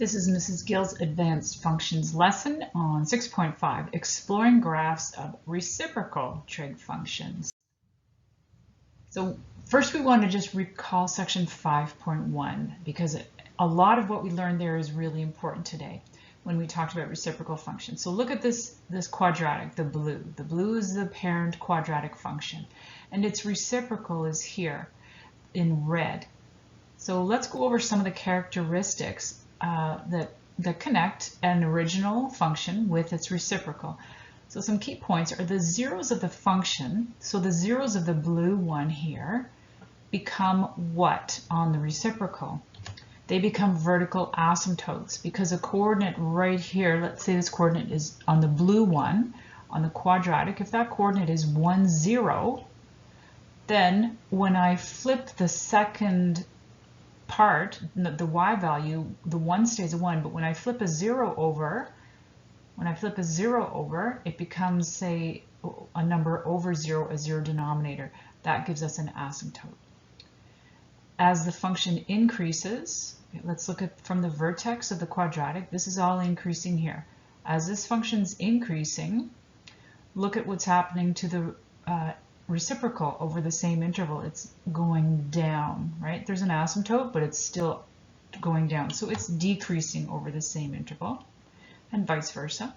This is Mrs. Gill's Advanced Functions lesson on 6.5, Exploring Graphs of Reciprocal Trig Functions. So first we want to just recall section 5.1 because a lot of what we learned there is really important today when we talked about reciprocal functions. So look at this quadratic, the blue. The blue is the parent quadratic function, and its reciprocal is here in red. So let's go over some of the characteristics that connect an original function with its reciprocal. So some key points are the zeros of the function. So the zeros of the blue one here become what on the reciprocal? They become vertical asymptotes because a coordinate right here, let's say this coordinate is on the blue one, on the quadratic, if that coordinate is 1, 0, then when I flip the second part, the y value, the 1 stays a 1, but when I flip a 0 over, it becomes, say, a number over 0, a 0 denominator. That gives us an asymptote. As the function increases, let's look at from the vertex of the quadratic, this is all increasing here. As this function's increasing, look at what's happening to the reciprocal over the same interval. It's going down, right? There's an asymptote, but it's still going down. So it's decreasing over the same interval, and vice versa.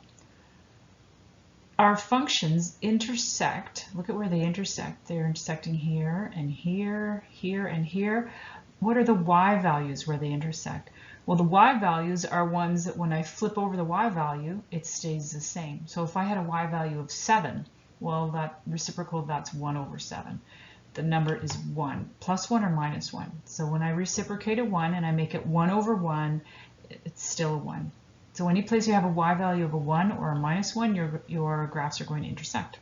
Our functions intersect. Look at where they intersect. They're intersecting here and here, here and here. What are the y values where they intersect? Well, the y values are ones that when I flip over the y value, it stays the same. So if I had a y value of 7, well, that reciprocal of that's 1 over 7. The number is 1, plus 1 or minus 1. So when I reciprocate a 1 and I make it 1 over 1, it's still a 1. So any place you have a y value of a 1 or a minus 1, your graphs are going to intersect.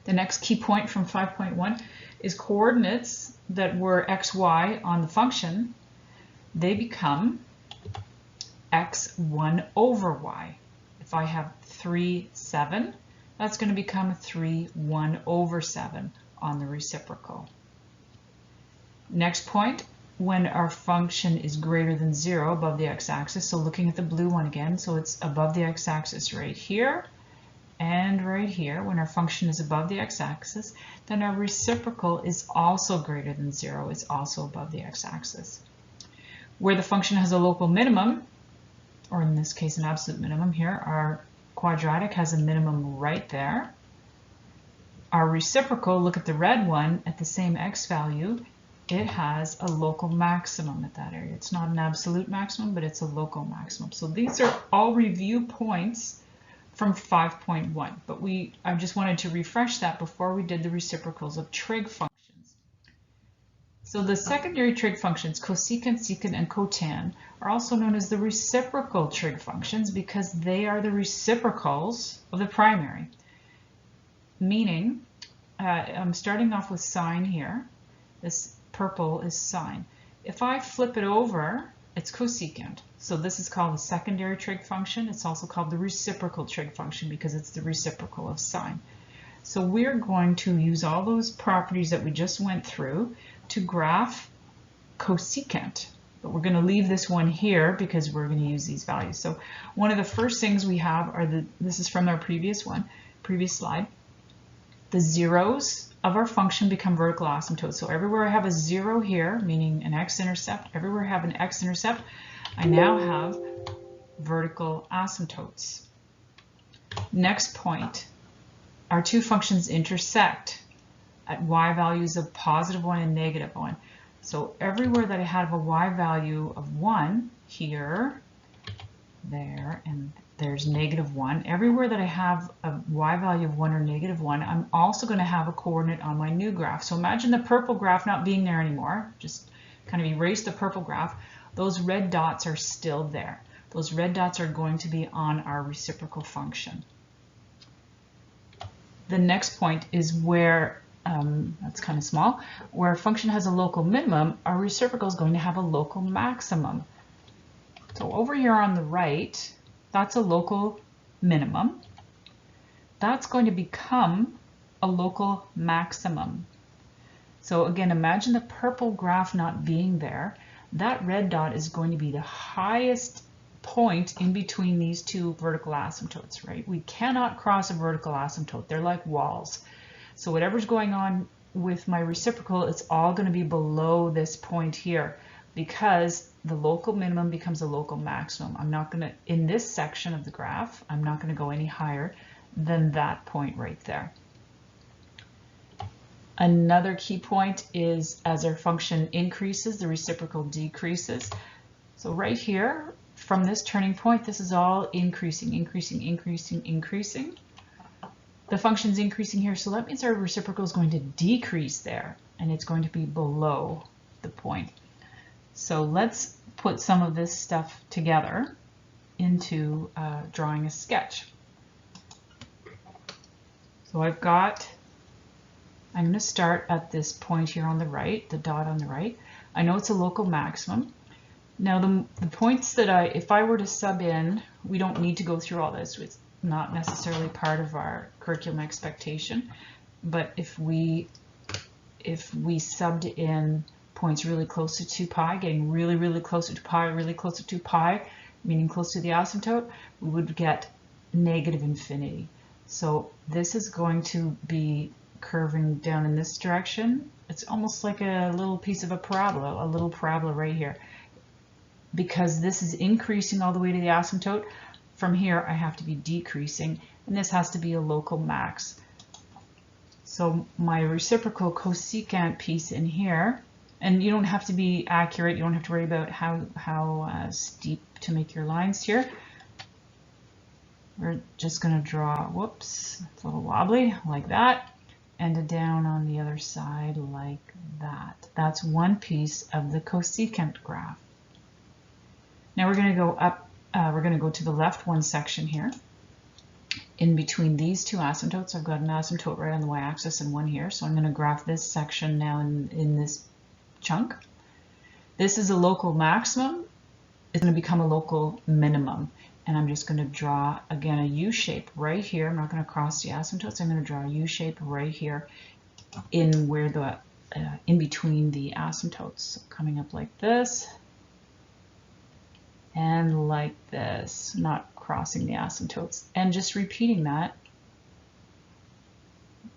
The next key point from 5.1 is coordinates that were x, y on the function, they become x 1 over y. If I have 3, 7, that's going to become 3, 1 over 7 on the reciprocal. Next point, when our function is greater than 0 above the x-axis, so looking at the blue one again, so it's above the x-axis right here and right here. When our function is above the x-axis, then our reciprocal is also greater than 0. It's also above the x-axis. Where the function has a local minimum, or in this case an absolute minimum here, our quadratic has a minimum right there. Our reciprocal, look at the red one, at the same x value, it has a local maximum at that area. It's not an absolute maximum, but it's a local maximum. So these are all review points from 5.1, but I just wanted to refresh that before we did the reciprocals of trig functions. So the secondary trig functions, cosecant, secant, and cotan, are also known as the reciprocal trig functions because they are the reciprocals of the primary. Meaning, I'm starting off with sine here. This purple is sine. If I flip it over, it's cosecant. So this is called the secondary trig function. It's also called the reciprocal trig function because it's the reciprocal of sine. So we're going to use all those properties that we just went through to graph cosecant. But we're going to leave this one here because we're going to use these values. So one of the first things we have are this is from our previous slide. The zeros of our function become vertical asymptotes. So everywhere I have a 0 here, meaning an x-intercept, everywhere I have an x-intercept, I now have vertical asymptotes. Next point, our two functions intersect at y values of positive 1 and negative 1. So everywhere that I have a y value of 1, here, there, and there's negative 1. Everywhere that I have a y value of 1 or negative 1, I'm also going to have a coordinate on my new graph. So imagine the purple graph not being there anymore. Just kind of erase the purple graph. Those red dots are still there. Those red dots are going to be on our reciprocal function. The next point is where, that's kind of small, where a function has a local minimum, our reciprocal is going to have a local maximum. So over here on the right, that's a local minimum. That's going to become a local maximum. So again, imagine the purple graph not being there. that red dot is going to be the highest point in between these two vertical asymptotes, right? We cannot cross a vertical asymptote. They're like walls. So whatever's going on with my reciprocal, it's all going to be below this point here because the local minimum becomes a local maximum. I'm not going to, in this section of the graph, I'm not going to go any higher than that point right there. Another key point is as our function increases, the reciprocal decreases. So right here, from this turning point, this is all increasing, increasing, increasing, increasing. The function's increasing here, so that means our reciprocal is going to decrease there, and it's going to be below the point. So let's put some of this stuff together into drawing a sketch. So I'm going to start at this point here on the right, the dot on the right. I know it's a local maximum. Now the points that if I were to sub in, we don't need to go through all this. It's not necessarily part of our curriculum expectation, but if we subbed in points really close to 2 pi, getting really, really close to pi, really close to 2 pi, meaning close to the asymptote, we would get negative infinity. So this is going to be curving down in this direction. It's almost like a little piece of a parabola, a little parabola right here. Because this is increasing all the way to the asymptote, from here I have to be decreasing, and this has to be a local max. So my reciprocal cosecant piece in here, and you don't have to be accurate, you don't have to worry about how steep to make your lines here. We're just going to draw, whoops, it's a little wobbly, like that, and down on the other side like that. That's one piece of the cosecant graph. Now we're going to go up, we're going to go to the left one section here. In between these two asymptotes, I've got an asymptote right on the y-axis and one here. So I'm going to graph this section now in this chunk. This is a local maximum. It's going to become a local minimum. And I'm just going to draw, again, a U shape right here. I'm not going to cross the asymptotes. I'm going to draw a U shape right here in where the, in between the asymptotes. So coming up like this. And like this, not crossing the asymptotes, and just repeating that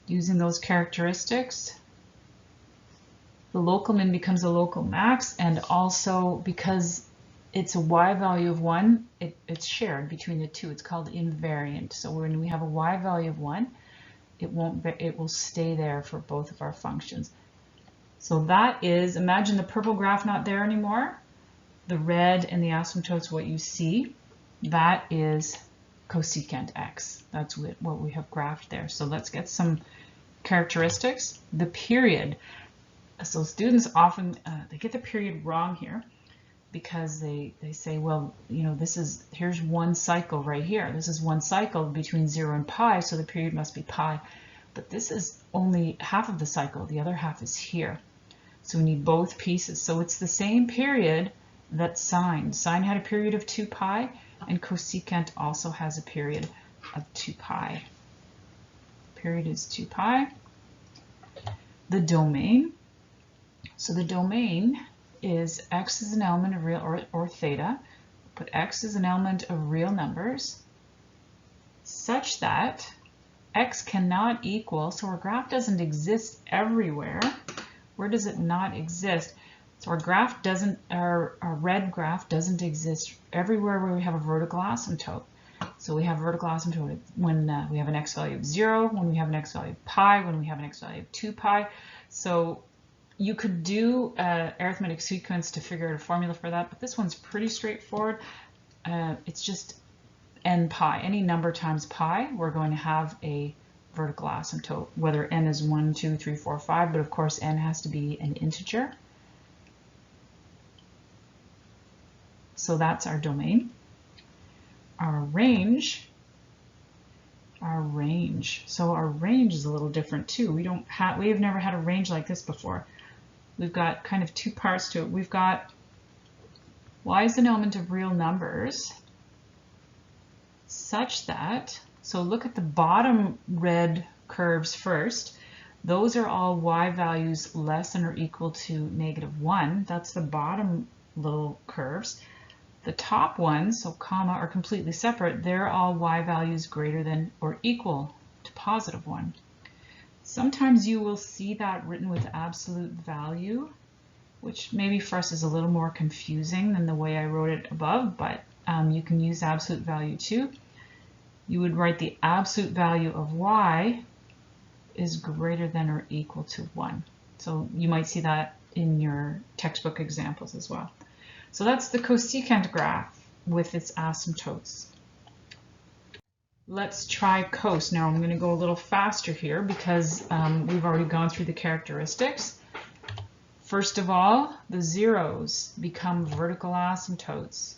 using those characteristics. The local min becomes a local max, and also because it's a y value of 1, it's shared between the two. It's called invariant. So when we have a y value of 1, it will stay there for both of our functions. So that is, imagine the purple graph not there anymore. The red and the asymptotes, what you see, that is cosecant x. That's what we have graphed there. So let's get some characteristics. The period. So students often, they get the period wrong here because they say, well, you know, here's one cycle right here. This is one cycle between 0 and pi, so the period must be pi. But this is only half of the cycle. The other half is here. So we need both pieces. So it's the same period that sine. Sine had a period of 2 pi, and cosecant also has a period of 2 pi. Period is 2 pi. The domain. So the domain is x is an element of real or theta. Put x as an element of real numbers such that x cannot equal, so our graph doesn't exist everywhere. Where does it not exist? So our graph doesn't, our red graph doesn't exist everywhere where we have a vertical asymptote. So we have a vertical asymptote when we have an x value of 0, when we have an x value of pi, when we have an x value of 2 pi. So you could do arithmetic sequence to figure out a formula for that, but this one's pretty straightforward. It's just n pi. Any number times pi, we're going to have a vertical asymptote, whether n is 1, 2, 3, 4, 5, but of course n has to be an integer. So that's our domain. Our range. So our range is a little different too. We have never had a range like this before. We've got kind of two parts to it. We've got y is an element of real numbers such that, so look at the bottom red curves first. Those are all y values less than or equal to -1. That's the bottom little curves. The top ones, so comma, are completely separate. They're all y values greater than or equal to positive 1. Sometimes you will see that written with absolute value, which maybe for us is a little more confusing than the way I wrote it above, but you can use absolute value too. You would write the absolute value of y is greater than or equal to 1. So you might see that in your textbook examples as well. So that's the cosecant graph with its asymptotes. Let's try cos. Now I'm going to go a little faster here because we've already gone through the characteristics. First of all, the zeros become vertical asymptotes.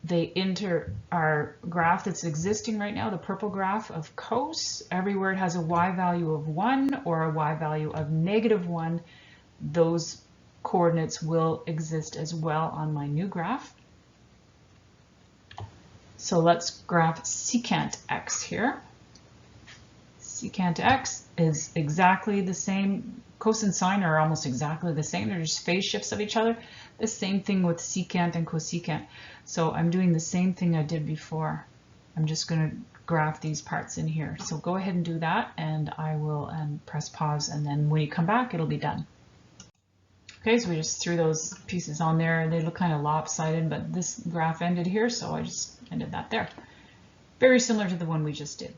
They enter our graph that's existing right now, the purple graph of cos. Everywhere it has a y value of 1 or a y value of -1, those coordinates will exist as well on my new graph. So let's graph secant x here. Secant x is exactly the same. Cos and sine are almost exactly the same. They're just phase shifts of each other. The same thing with secant and cosecant. So I'm doing the same thing I did before. I'm just going to graph these parts in here. So go ahead and do that, and I will press pause, and then when you come back, it'll be done. Okay, so we just threw those pieces on there. They look kind of lopsided, but this graph ended here, so I just ended that there. Very similar to the one we just did.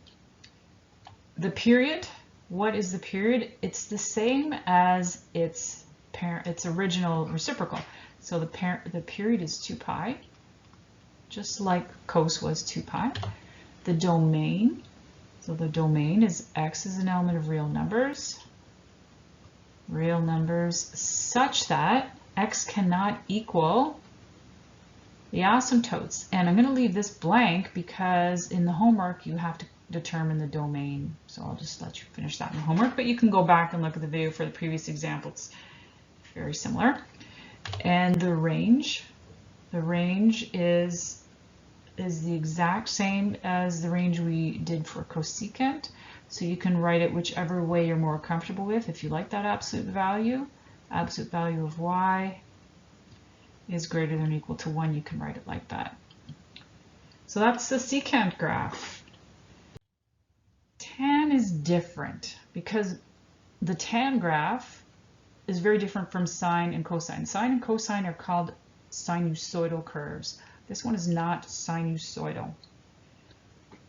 The period, what is the period? It's the same as its original reciprocal. So the period is 2 pi, just like cos was 2 pi. The domain, so the domain is x is an element of real numbers such that x cannot equal the asymptotes. And I'm going to leave this blank because in the homework you have to determine the domain. So I'll just let you finish that in the homework, but you can go back and look at the video for the previous example. It's very similar. And the range is the exact same as the range we did for cosecant. So you can write it whichever way you're more comfortable with. If you like that absolute value of y is greater than or equal to 1, you can write it like that. So that's the secant graph. Tan is different because the tan graph is very different from sine and cosine. Sine and cosine are called sinusoidal curves. This one is not sinusoidal.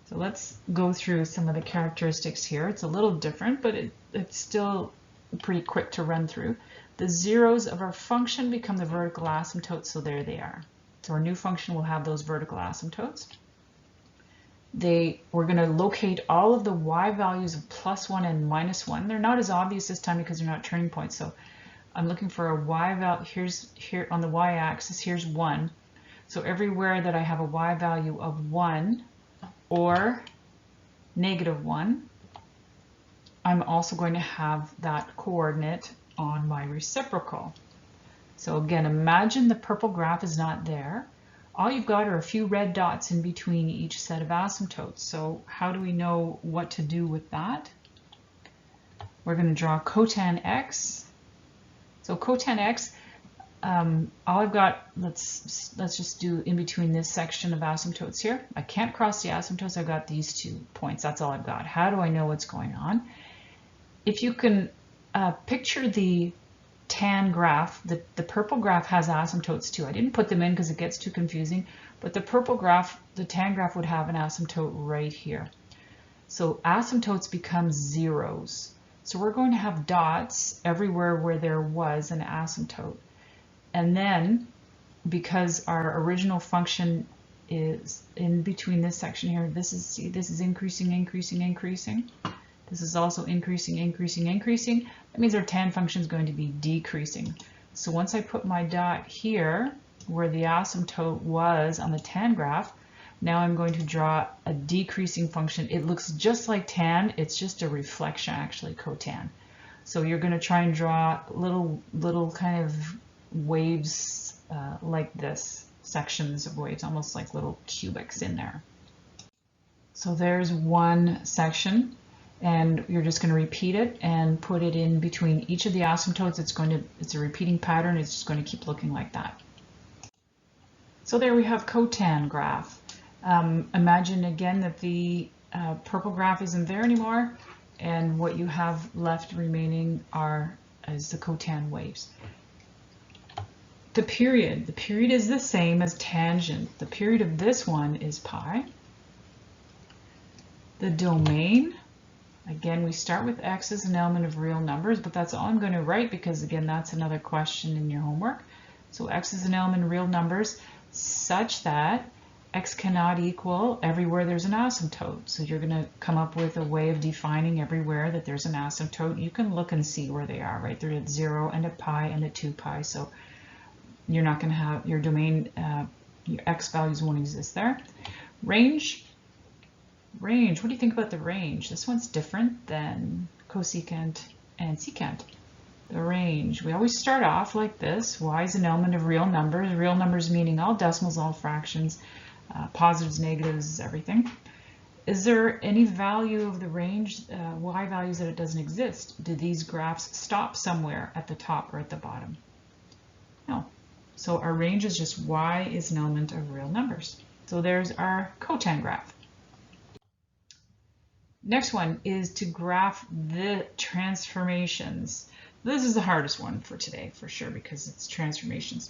So let's go through some of the characteristics here. It's a little different, but it's still pretty quick to run through. The zeros of our function become the vertical asymptotes, so there they are. So our new function will have those vertical asymptotes. We're going to locate all of the y values of +1 and -1. They're not as obvious this time because they're not turning points. So I'm looking for a y value. Here on the y-axis, here's 1. So everywhere that I have a y value of 1 or -1, I'm also going to have that coordinate on my reciprocal. So again, imagine the purple graph is not there. All you've got are a few red dots in between each set of asymptotes. So how do we know what to do with that? We're going to draw cotan x. So cotan x, all I've got, let's just do in between this section of asymptotes here. I can't cross the asymptotes. I've got these 2 points. That's all I've got. How do I know what's going on? If you can picture the tan graph, the purple graph has asymptotes too. I didn't put them in because it gets too confusing, but the purple graph, the tan graph would have an asymptote right here. So asymptotes become zeros. So we're going to have dots everywhere where there was an asymptote. And then because our original function is in between this section here, this is increasing, increasing, increasing. This is also increasing, increasing, increasing. That means our tan function is going to be decreasing. So once I put my dot here where the asymptote was on the tan graph, now I'm going to draw a decreasing function. It looks just like tan. It's just a reflection, actually, cotan. So you're going to try and draw little kind of waves like this, sections of waves, almost like little cubics in there. So there's one section. and you're just going to repeat it and put it in between each of the asymptotes. It's a repeating pattern. It's just going to keep looking like that. So there we have cotan graph. Imagine again that the purple graph isn't there anymore, and what you have left remaining is the cotan waves. The period is the same as tangent. The period of this one is pi. The domain, again, we start with x as an element of real numbers, but that's all I'm going to write because, again, that's another question in your homework. So x is an element of real numbers such that x cannot equal everywhere there's an asymptote. So you're going to come up with a way of defining everywhere that there's an asymptote. You can look and see where they are, right? They're at 0 and at pi and at 2 pi. So you're not going to have your domain, your x values won't exist there. Range, what do you think about the range? This one's different than cosecant and secant. The range, we always start off like this. Y is an element of real numbers meaning all decimals, all fractions, positives, negatives, everything. Is there any value of the range, y values, that it doesn't exist? Do these graphs stop somewhere at the top or at the bottom? No. So our range is just y is an element of real numbers. So there's our cotan graph. Next one is to graph the transformations. This is the hardest one for today, for sure, because it's transformations.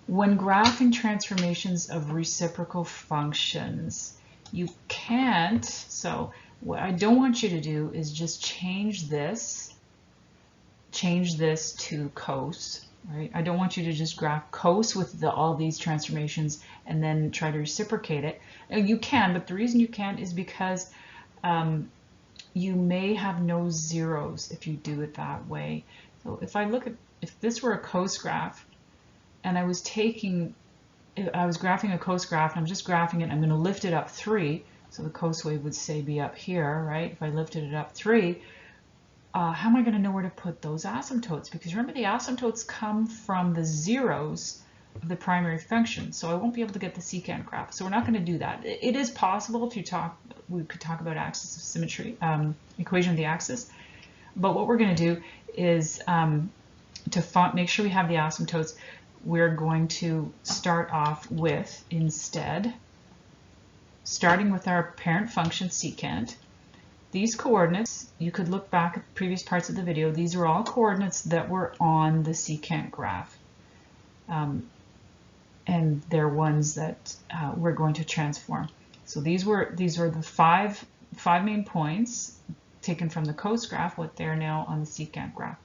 When graphing transformations of reciprocal functions, you can't, so what I don't want you to do is just change this to cos, right? I don't want you to just graph cos with all these transformations and then try to reciprocate it. And you can, but the reason you can't is because you may have no zeros if you do it that way. So if this were a cos graph and I was graphing a cos graph and I'm just graphing it, I'm going to lift it up 3. So the cos wave would say be up here, right? If I lifted it up 3, how am I going to know where to put those asymptotes? Because remember, the asymptotes come from the zeros of the primary function, so I won't be able to get the secant graph. So we're not going to do that. It is possible we could talk about axis of symmetry, equation of the axis. But what we're going to do is to make sure we have the asymptotes, we're going to start off with, instead, starting with our parent function secant. These coordinates, you could look back at previous parts of the video, these are all coordinates that were on the secant graph. And they're ones that we're going to transform. So these were the five main points taken from the cos graph, what they're now on the secant graph.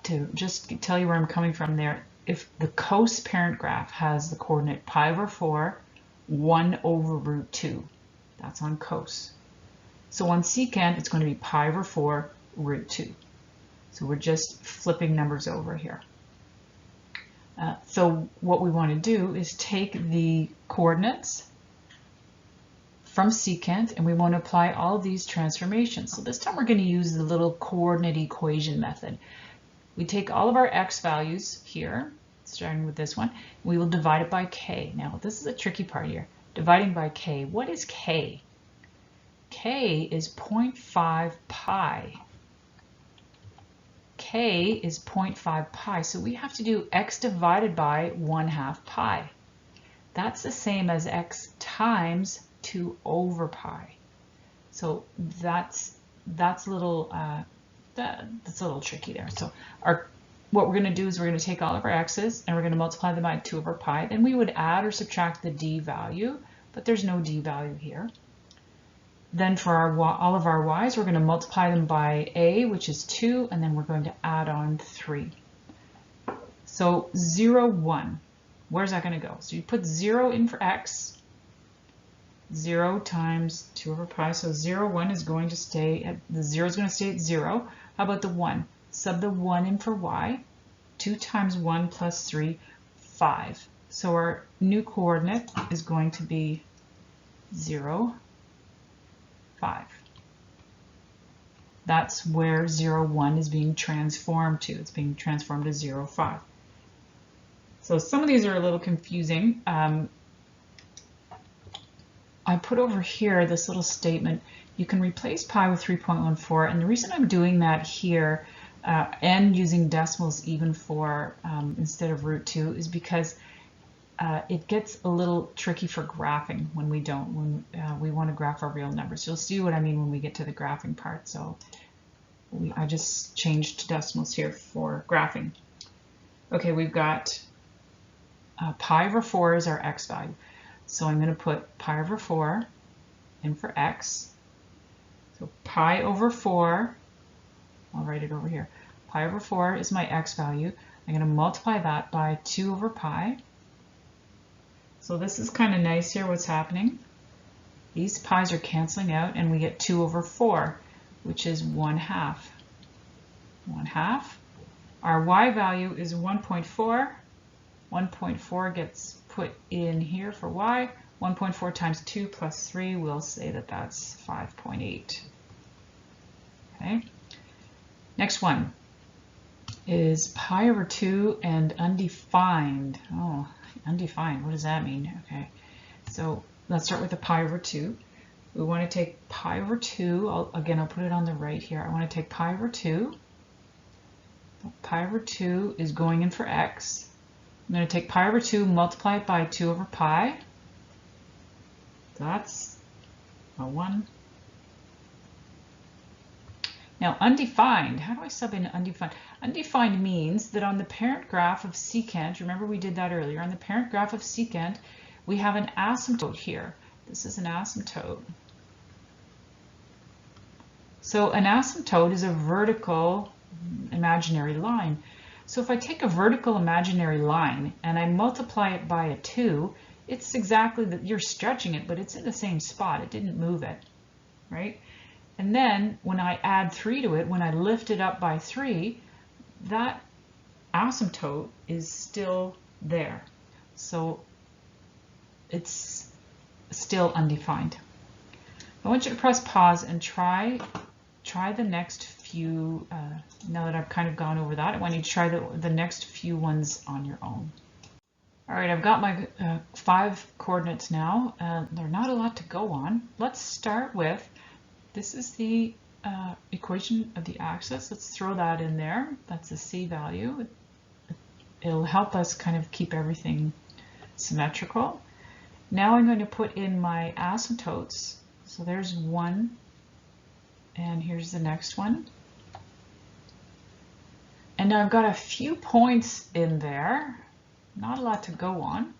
To just tell you where I'm coming from there, if the cos parent graph has the coordinate pi over 4, 1 over root 2, that's on cos. So on secant, it's going to be pi over 4, root 2. So we're just flipping numbers over here. So what we want to do is take the coordinates from secant and we want to apply all of these transformations. So this time we're going to use the little coordinate equation method. We take all of our x values here, starting with this one, we will divide it by k. Now this is a tricky part here. Dividing by k. What is k? K is 0.5 pi. K is 0.5 pi, so we have to do x divided by 1/2 pi. That's the same as x times 2 over pi. So that's a little tricky there. So what we're going to do is we're going to take all of our x's and we're going to multiply them by 2 over pi. Then we would add or subtract the d value, but there's no d value here. Then for all of our y's, we're going to multiply them by a, which is 2, and then we're going to add on 3. So 0, 1, where's that going to go? So you put 0 in for x, 0 times 2 over pi, so 0, 1 is going to stay at, the 0 is going to stay at 0. How about the 1? Sub the 1 in for y, 2 times 1 plus 3, 5. So our new coordinate is going to be 0, 5. That's where 0, 1 is being transformed to. It's being transformed to 0, 5. So some of these are a little confusing. I put over here this little statement. You can replace pi with 3.14, and the reason I'm doing that here and using decimals even for instead of root 2 is because it gets a little tricky for graphing when we want to graph our real numbers. You'll see what I mean when we get to the graphing part. So I just changed decimals here for graphing. Okay, we've got pi over 4 is our x value. So I'm going to put pi over 4 in for x. So pi over 4, I'll write it over here. Pi over 4 is my x value. I'm going to multiply that by 2 over pi. So this is kind of nice here, what's happening. These pi's are canceling out, and we get 2 over 4, which is 1/2. 1/2. Our y value is 1.4. 1.4 gets put in here for y. 1.4 times 2 plus 3, we'll say that that's 5.8. Okay. Next one is pi over 2 and undefined. Oh, undefined, what does that mean? Okay, so let's start with the pi over 2. We want to take pi over 2, I'll put it on the right here. I want to take pi over 2. Pi over 2 is going in for x. I'm going to take pi over 2, multiply it by 2 over pi. That's a 1. Now undefined, how do I sub in undefined? Undefined means that on the parent graph of secant, remember we did that earlier, on the parent graph of secant, we have an asymptote here. This is an asymptote. So an asymptote is a vertical imaginary line. So if I take a vertical imaginary line and I multiply it by a 2, it's exactly that you're stretching it, but it's in the same spot. It didn't move it, right? And then when I add 3 to it, when I lift it up by 3, that asymptote is still there. So it's still undefined. I want you to press pause and try the next few, now that I've kind of gone over that, I want you to try the next few ones on your own. All right, I've got my 5 coordinates now. They're not a lot to go on. Let's start with, this is the equation of the axis. Let's throw that in there. That's the c value. It'll help us kind of keep everything symmetrical. Now I'm going to put in my asymptotes. So there's 1, and here's the next one. And now I've got a few points in there. Not a lot to go on.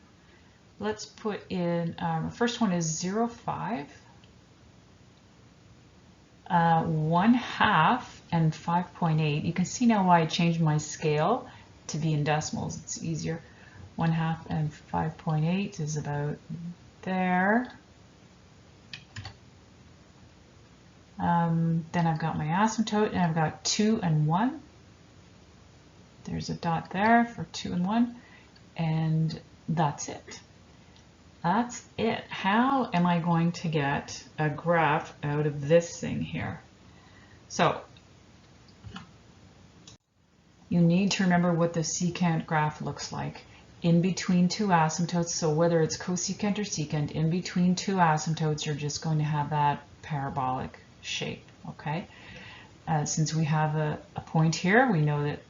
Let's put in, the first one is 0, 5, 1/2, and 5.8. You can see now why I changed my scale to be in decimals. It's easier. 1/2 and 5.8 is about there. Then I've got my asymptote, and I've got 2 and 1. There's a dot there for 2 and 1, and that's it. That's it. How am I going to get a graph out of this thing here? So you need to remember what the secant graph looks like. In between 2 asymptotes, so whether it's cosecant or secant, in between 2 asymptotes, you're just going to have that parabolic shape, okay? Since we have a point here, we know that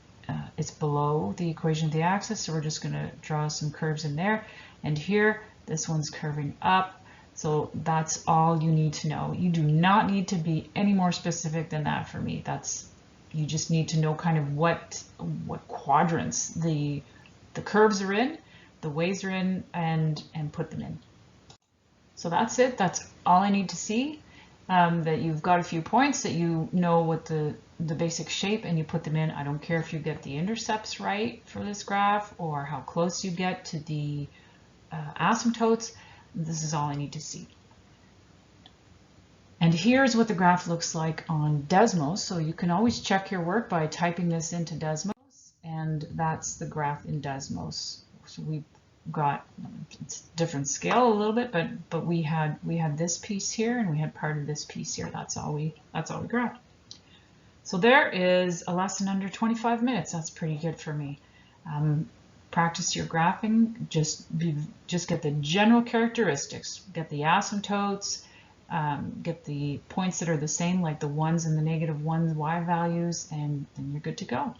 it's below the equation of the axis, so we're just going to draw some curves in there. And here, this one's curving up, so that's all you need to know. You do not need to be any more specific than that for me. You just need to know kind of what quadrants the curves are in, the ways are in, and put them in. So that's it. That's all I need to see. That you've got a few points, that you know what the basic shape, and you put them in. I don't care if you get the intercepts right for this graph or how close you get to the asymptotes. This is all I need to see. And here's what the graph looks like on Desmos. So you can always check your work by typing this into Desmos, and that's the graph in Desmos. So we've got, it's different scale a little bit, but we had this piece here, and we had part of this piece here. That's all we graphed. So there is a lesson under 25 minutes. That's pretty good for me. practice your graphing, just get the general characteristics, get the asymptotes, get the points that are the same, like the 1s and the -1 y values, and then you're good to go.